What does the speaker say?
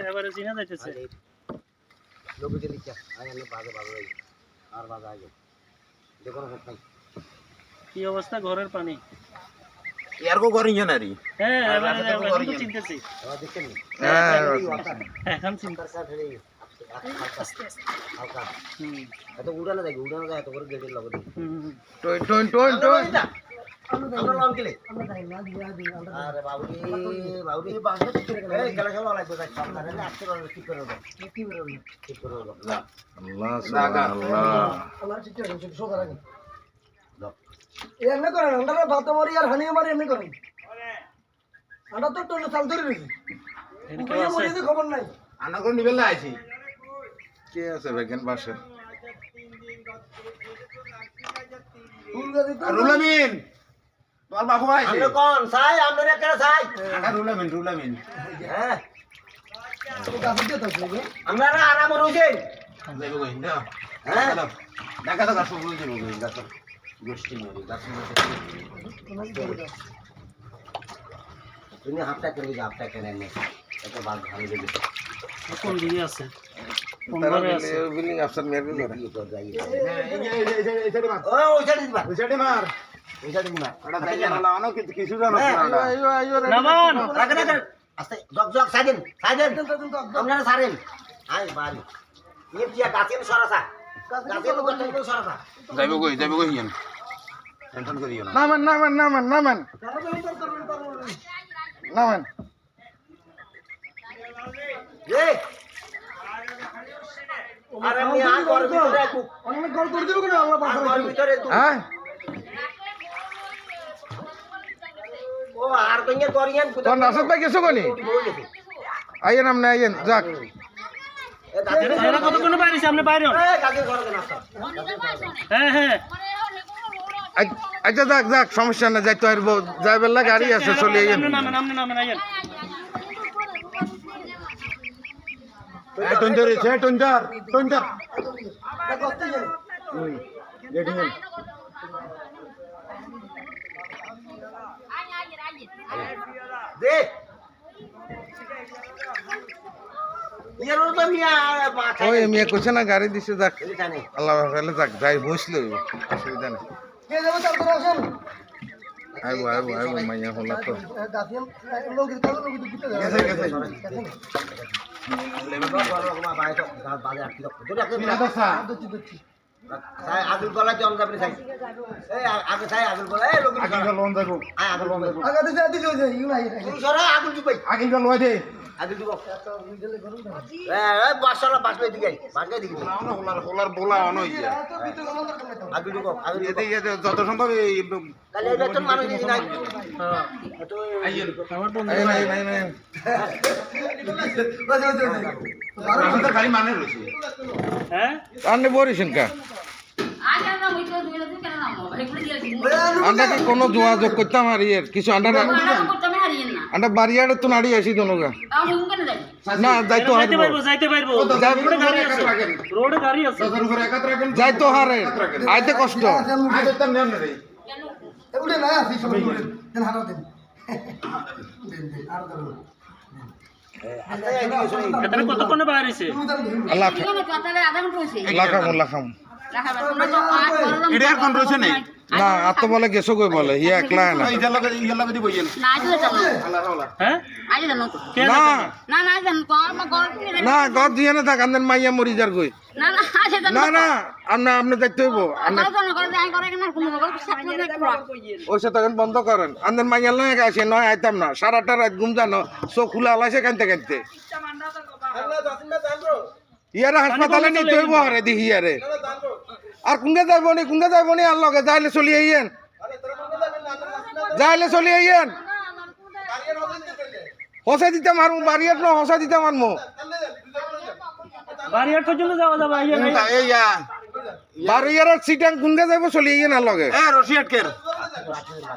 এবারে চিনা যাইতেছে লোকে লিখা আয় আমি বাজে আর বাজে আগে দেখো না কি অবস্থা ঘরের পানি यार को करेंगे ना री হ্যাঁ এবারে তো চিনতেছি আবার দেখেন এখন চিন্তা হালকা এত উড়ানো যায় এত করে গেটের লগে टोन আমরা লং গেলে আরে বাবুজি এই বাসা ঠিক করে এই খেলা খেলা লাগবে ভাই সামনে আসতে পারবে ঠিক করে দাও ঠিক করে দাও अल्लाह सुभान अल्लाह আল্লাহ ঠিক করে দাও সোজা রাখি দাও এমনি করেন আমরা বাত মারি আর হানি মারি এমনি করেন আমরা তো টোলে চাল ধরে রেখি খবর নাই আনা করে নিবেল না আইছি কে আছে বেগেন বাসা রুলামিন তোর বাবু আইছে আমরা কোন সাই আমরা একটা সাই আনা রুলামিন হ্যাঁ তো কাছে তো আছে আমরা আরাম রইছে যাইবো কই না হ্যাঁ ঢাকা তো গাছ বলে দিব কই গাছ গোষ্ঠী মেরে গাছ তুমি হাফটা করে নেন এটা বাদ ভালো দেবে কোন দিকে আছে কোন তারা ঘরে আছে বিল্ডিং আফসার মেরে করে কি তো যাই এই সাইডে মার ওই সাইডে দিবা ওই সাইডে মার ওই সাইডে দিবা ওটা দাইয়া না লাগানো কিছু জানো না নামান রাখেন আস্তে জগ সাইডেন আপনারা সারেন আই বাড়ি এই টিয়া গাছের সরাসা গাছের লোক সরাসা যাইবো কই হিয়ান টেনশন করিও না নামান এ আরে আমি আ ঘর ভিতরে অনেক ঘর করে দিব না আল্লাহ পাক ঘর ভিতরে হ্যাঁ ও আর কইয়া করিয়েন তোর নাসত ভাই গেছো কোনি আইয়েন আমনে আইয়েন যাক এরা কতক্ষণ বাইরে সামনে বাইরে হন এ কাকে ঘর কেন আসা হ্যাঁ আচ্ছা যাক সমস্যা না যাইতে পারবো যাইবার না গাড়ি আছে চলে আইয়েন নামেন আইয়েন টন্ডার করতে যাই দেখেন দে ইয়ার তো মিয়া মাথা ওই মেয়ে কইছে না গাড়ি দিছে যাক জানে আল্লাহ ফেলে যাক যাই বসলে অসুবিধা নেই কে যাবো তার করে আসেন আইবো মাইয়া হলা তো গাছিয়ান লোক দিতে গেছে আগুল গলা জন যাবে সাই এই আগে সাই আগুল গলা এই লোক আগে লোন যাবো আয় আগুল লোন যাবো আগে দিতে হইছে ইউ নাই সরা আগুল দিবাই আগে লয় দে আগুল দিব এই বাসলা বাসলে দিকে বাসলে দিকে হোলার বোলা অন হইয়া আগুল দিব আগুল এতে যত সম্ভব কালে বেতন মানুষ দিই নাই হ্যাঁ তো আইয়েন আমার বন্ধু নাই খালি মানে রয়েছে হ্যাঁ আপনি বরিছেন কা আমরা কি কোনো যোগাযোগ করতাম আর ইয়ের কিছু আমরা বাড়িয়াড়ে তো নাড়ি আসি দোনোগা না যাইতো যাইতে পারবো রোডে গাড়ি আছে যাইতো হারে আইতে কষ্ট উড়ে না আসি সব উড়ে দেন হারা দেন দেন আর দাও এখানে কতক্ষণ বাইরেছে আল্লাহ লাখাম এটা আর কোন রয়েছে নেই না আত বলে গেছো কই বলে ইয়া একলা না ইয়া লাগা দি বইয়েন হ্যাঁ না গদ দিয়ে না থাক আন্দেন মাইয়া মরি যার কই না আপনি দেখতে হইব ওই সে তখন বন্ধ করেন আন্দেন মাইয়া লাগে আসে নয় আইতাম না সারাটা রাত ঘুম জানো চোখ খুলে আলাইছে কানতে ইয়ারা হাসপাতালে নিতে হইব আরে দেখি আরে আর কুঙ্গে যাইব নি আর লগে যাইলে চলি আইয়েন হসা দিতে মারমু বাড়িয়াট ন হসা দিতে মারমু বাড়িয়াট পর্যন্ত যাওয়া যাবে বাড়িয়ার সিটাং কুঙ্গে যাইব চলি আইয়েন আর লগে রশি আটকের